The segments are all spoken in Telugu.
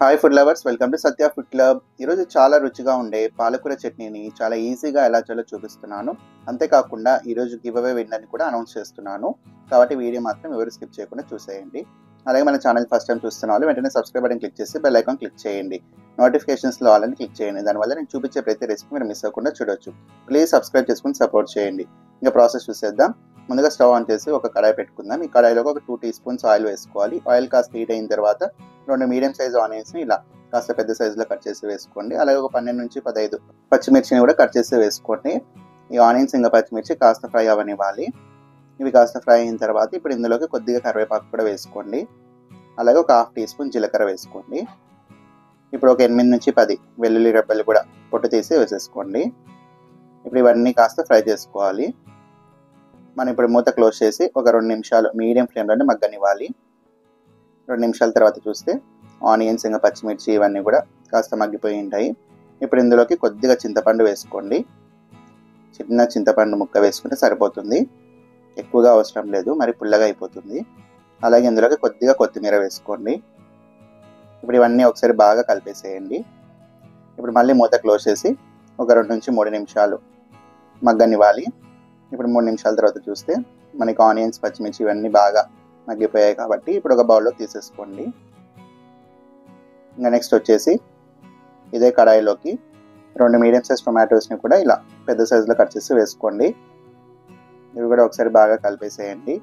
Hi food lovers, welcome to Satya food club. ఈరోజు చాలా రుచిగా ఉండే పాలకూర చట్నీని చాలా ఈజీగా ఎలా చేయాలో చూపిస్తున్నాను. అంతేకాకుండా ఈరోజు గివ్ అవే విన్నర్ని కూడా అనౌన్స్ చేస్తున్నాను. కాబట్టి వీడియో మాత్రం ఎవరు స్కిప్ చేయకుండా చూసేయండి. అలాగే మన ఛానల్ ఫస్ట్ టైం చూస్తున్న వాళ్ళు వెంటనే సబ్స్క్రైబ్ బటన్ క్లిక్ చేసి బెల్ ఐకాన్ క్లిక్ చేయండి. నోటిఫికేషన్స్లో ఆల్ క్లిక్ చేయండి. దానివల్ల నేను చూపించే ప్రతి రెసిపీ మీరు మిస్ అవ్వకుండా చూడొచ్చు. ప్లీజ్ సబ్స్క్రైబ్ చేసుకుని సపోర్ట్ చేయండి. ఇంకా ప్రాసెస్ చూసేద్దాం. ముందుగా స్టవ్ ఆన్ చేసి ఒక కడాయి పెట్టుకుందాం. ఈ కడాయిలో ఒక 2 టీ స్పూన్స్ ఆయిల్ వేసుకోవాలి. ఆయిల్ కాస్త హీట్ అయిన తర్వాత 2 మీడియం సైజ్ ఆనియన్స్ని ఇలా కాస్త పెద్ద సైజులో కట్ చేసి వేసుకోండి. అలాగే ఒక 12 నుంచి 15 పచ్చిమిర్చిని కూడా కట్ చేసి వేసుకోండి. ఈ ఆనియన్స్ ఇంకా పచ్చిమిర్చి కాస్త ఫ్రై అవ్వనివ్వాలి. ఇవి కాస్త ఫ్రై అయిన తర్వాత ఇప్పుడు ఇందులోకి కొద్దిగా కరివేపాకు కూడా వేసుకోండి. అలాగే ఒక 1/2 టీ స్పూన్ జీలకర్ర వేసుకోండి. ఇప్పుడు ఒక 8 నుంచి 10 వెల్లుల్లి రెబ్బలు కూడా పొట్టు తీసి వేసేసుకోండి. ఇప్పుడు ఇవన్నీ కాస్త ఫ్రై చేసుకోవాలి. మనం ఇప్పుడు మూత క్లోజ్ చేసి ఒక 2 నిమిషాలు మీడియం ఫ్లేమ్లోనే మగ్గనివ్వాలి. 2 నిమిషాల తర్వాత చూస్తే ఆనియన్స్ ఇంకా పచ్చిమిర్చి ఇవన్నీ కూడా కాస్త మగ్గిపోయి ఉంటాయి. ఇప్పుడు ఇందులోకి కొద్దిగా చింతపండు వేసుకోండి. చిన్న చింతపండు ముక్క వేసుకుంటే సరిపోతుంది, ఎక్కువగా అవసరం లేదు, మరి పుల్లగా అయిపోతుంది. అలాగే ఇందులోకి కొద్దిగా కొత్తిమీర వేసుకోండి. ఇప్పుడు ఇవన్నీ ఒకసారి బాగా కలిపేసేయండి. ఇప్పుడు మళ్ళీ మూత క్లోజ్ చేసి ఒక 2 నుంచి 3 నిమిషాలు మగ్గనివ్వాలి. ఇప్పుడు 3 నిమిషాల తర్వాత చూస్తే మనకి ఆనియన్స్ పచ్చిమిర్చి ఇవన్నీ బాగా మగ్గిపోయాయి కాబట్టి ఇప్పుడు ఒక బౌల్లో తీసేసుకోండి. ఇంకా నెక్స్ట్ వచ్చేసి ఇదే కడాయిలోకి 2 మీడియం సైజ్ టొమాటోస్ని కూడా ఇలా పెద్ద సైజులో కట్ చేసి వేసుకోండి. ఇవి కూడా ఒకసారి బాగా కలిపేసేయండి.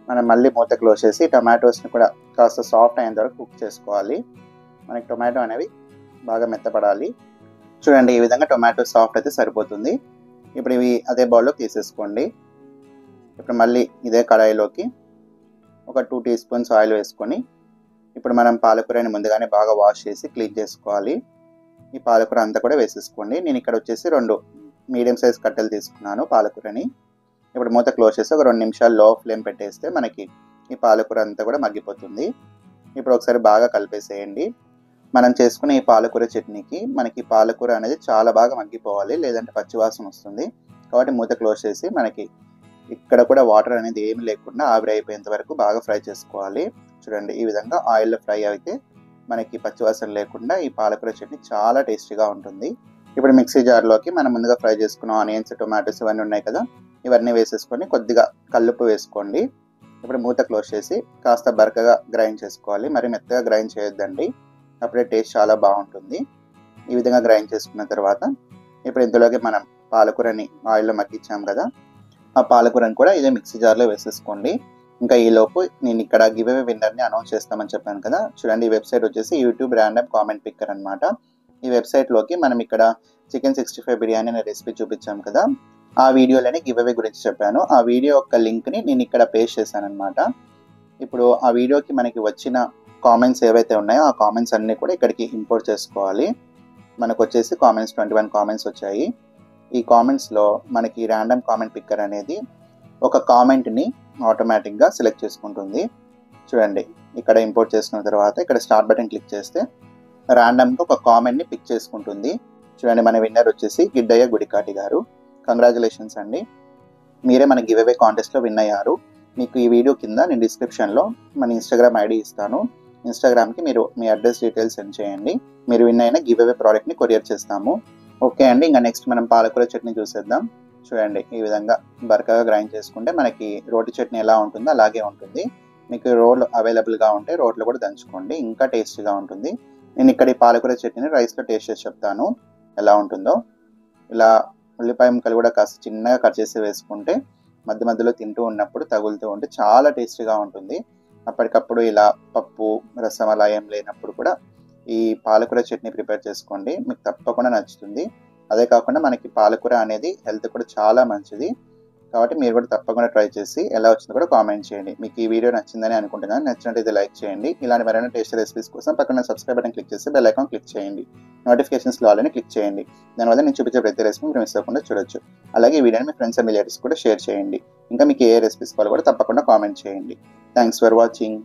మనం మళ్ళీ మూత క్లోజ్ చేసి టొమాటోస్ని కూడా కాస్త సాఫ్ట్ అయిన తర్వాత కుక్ చేసుకోవాలి. మనకి టొమాటో అనేవి బాగా మెత్తపడాలి. చూడండి, ఈ విధంగా టొమాటో సాఫ్ట్ అయితే సరిపోతుంది. ఇప్పుడు ఇవి అదే బౌల్లో తీసేసుకోండి. ఇప్పుడు మళ్ళీ ఇదే కడాయిలోకి ఒక 2 టీ స్పూన్స్ ఆయిల్ వేసుకొని ఇప్పుడు మనం పాలకూరని ముందుగానే బాగా వాష్ చేసి క్లీన్ చేసుకోవాలి. ఈ పాలకూర అంతా కూడా వేసేసుకోండి. నేను ఇక్కడ వచ్చేసి 2 మీడియం సైజ్ కట్టెలు తీసుకున్నాను పాలకూరని. ఇప్పుడు మూత క్లోజ్ చేసి ఒక 2 నిమిషాలు లో ఫ్లేమ్ పెట్టేస్తే మనకి ఈ పాలకూర అంతా కూడా మగ్గిపోతుంది. ఇప్పుడు ఒకసారి బాగా కలిపేసేయండి. మనం చేసుకునే ఈ పాలకూర చట్నీకి మనకి పాలకూర అనేది చాలా బాగా మగ్గిపోవాలి, లేదంటే పచ్చివాసన వస్తుంది. కాబట్టి మూత క్లోజ్ చేసి మనకి ఇక్కడ కూడా వాటర్ అనేది ఏమి లేకుండా ఆవిరి అయిపోయేంత వరకు బాగా ఫ్రై చేసుకోవాలి. చూడండి, ఈ విధంగా ఆయిల్లో ఫ్రై అయితే మనకి పచ్చివాసన లేకుండా ఈ పాలకూర చట్నీ చాలా టేస్టీగా ఉంటుంది. ఇప్పుడు మిక్సీ జార్లోకి మనం ముందుగా ఫ్రై చేసుకున్న ఆనియన్స్ టొమాటోస్ ఇవన్నీ ఉన్నాయి కదా, ఇవన్నీ వేసేసుకొని కొద్దిగా కల్లుప్పు వేసుకోండి. ఇప్పుడు మూత క్లోజ్ చేసి కాస్త బరకగా గ్రైండ్ చేసుకోవాలి. మరి మెత్తగా గ్రైండ్ చేయొద్దండి, అప్పుడే టేస్ట్ చాలా బాగుంటుంది. ఈ విధంగా గ్రైండ్ చేసుకున్న తర్వాత ఇప్పుడు ఇందులోకి మనం పాలకూరని ఆయిల్లో మగ్గించాం కదా, ఆ పాలకూరని కూడా ఇదే మిక్సీ జార్లో వేసేసుకోండి. ఇంకా ఈలోపు నేను ఇక్కడ గివ్ అవే విన్నర్ని అనౌన్స్ చేస్తామని చెప్పాను కదా. చూడండి, ఈ వెబ్సైట్ వచ్చేసి యూట్యూబ్ ర్యాండమ్ కామెంట్ పిక్కర్ అనమాట. ఈ వెబ్సైట్లోకి మనం ఇక్కడ చికెన్ 65 బిర్యానీ అనే రెసిపీ చూపించాం కదా, ఆ వీడియోలోనే గివ్ అవే గురించి చెప్పాను. ఆ వీడియో యొక్క లింక్ని నేను ఇక్కడ పేస్ట్ చేశాను అనమాట. ఇప్పుడు ఆ వీడియోకి మనకి వచ్చిన కామెంట్స్ ఏవైతే ఉన్నాయో ఆ కామెంట్స్ అన్నీ కూడా ఇక్కడికి ఇంపోర్ట్ చేసుకోవాలి. మనకు వచ్చేసి కామెంట్స్ 21 కామెంట్స్ వచ్చాయి. ఈ కామెంట్స్లో మనకి ర్యాండమ్ కామెంట్ పిక్కర్ అనేది ఒక కామెంట్ని ఆటోమేటిక్గా సెలెక్ట్ చేసుకుంటుంది. చూడండి, ఇక్కడ ఇంపోర్ట్ చేసుకున్న తర్వాత ఇక్కడ స్టార్ట్ బటన్ క్లిక్ చేస్తే ర్యాండమ్గా ఒక కామెంట్ని పిక్ చేసుకుంటుంది. చూడండి, మన విన్నర్ వచ్చేసి గిడ్డయ్య గుడికాటి గారు. కంగ్రాచులేషన్స్ అండి, మీరే మన గివ్ అవే కాంటెస్ట్లో విన్ అయ్యారు. మీకు ఈ వీడియో కింద నేను డిస్క్రిప్షన్లో మన ఇన్స్టాగ్రామ్ ఐడి ఇస్తాను. ఇన్స్టాగ్రామ్కి మీరు మీ అడ్రస్ డీటెయిల్స్ సెండ్ చేయండి. మీరు విన్ అయిన గివ్ అవే ప్రోడక్ట్ని కొరియర్ చేస్తాము. ఓకే అండి, ఇంకా నెక్స్ట్ మనం పాలకూర చట్నీ చూసేద్దాం. చూడండి, ఈ విధంగా బరకగా గ్రైండ్ చేసుకుంటే మనకి రోటి చట్నీ ఎలా ఉంటుందో అలాగే ఉంటుంది. మీకు రోల్ అవైలబుల్గా ఉంటే రోట్లో కూడా దంచుకోండి, ఇంకా టేస్టీగా ఉంటుంది. నేను ఇక్కడ ఈ పాలకూర చట్నీని రైస్లో టేస్ట్ చేసి చెప్తాను ఎలా ఉంటుందో. ఇలా ఉల్లిపాయ ముక్కలు కూడా కాస్త చిన్నగా కట్ చేసి వేసుకుంటే మధ్య మధ్యలో తింటూ ఉన్నప్పుడు తగులుతూ ఉంటే చాలా టేస్టీగా ఉంటుంది. అప్పటికప్పుడు ఇలా పప్పు రసం అలా ఏం లేనప్పుడు కూడా ఈ పాలకూర చట్నీ ప్రిపేర్ చేసుకోండి, మీకు తప్పకుండా నచ్చుతుంది. అదే కాకుండా మనకి పాలకూర అనేది హెల్త్ కూడా చాలా మంచిది. కాబట్టి మీరు కూడా తప్పకుండా ట్రై చేసి ఎలా వచ్చిందో కూడా కామెంట్ చేయండి. మీకు ఈ వీడియో నచ్చిందని అనుకుంటున్నాను. నచ్చినట్లయితే లైక్ చేయండి. ఇలాంటి మరైనా టేస్టీ రెసిపీస్ కోసం పక్కన సబ్స్క్రైబ్ బటన్ క్లిక్ చేసి బెల్ ఐకాన్ క్లిక్ చేయండి. నోటిఫికేషన్స్లో ఆల్రెడీ క్లిక్ చేయండి. దానివల్ల నేను చూపించే ప్రతి రెసిపీ మీరు మిస్ అవ్వకుండా చూడొచ్చు. అలాగే ఈ వీడియోని మీ ఫ్రెండ్స్ అండ్ రిలేటివ్స్ కూడా షేర్ చేయండి. ఇంకా మీకు ఏ రెసిపీస్ కావాలో కూడా తప్పకుండా కామెంట్ చేయండి. Thanks for watching.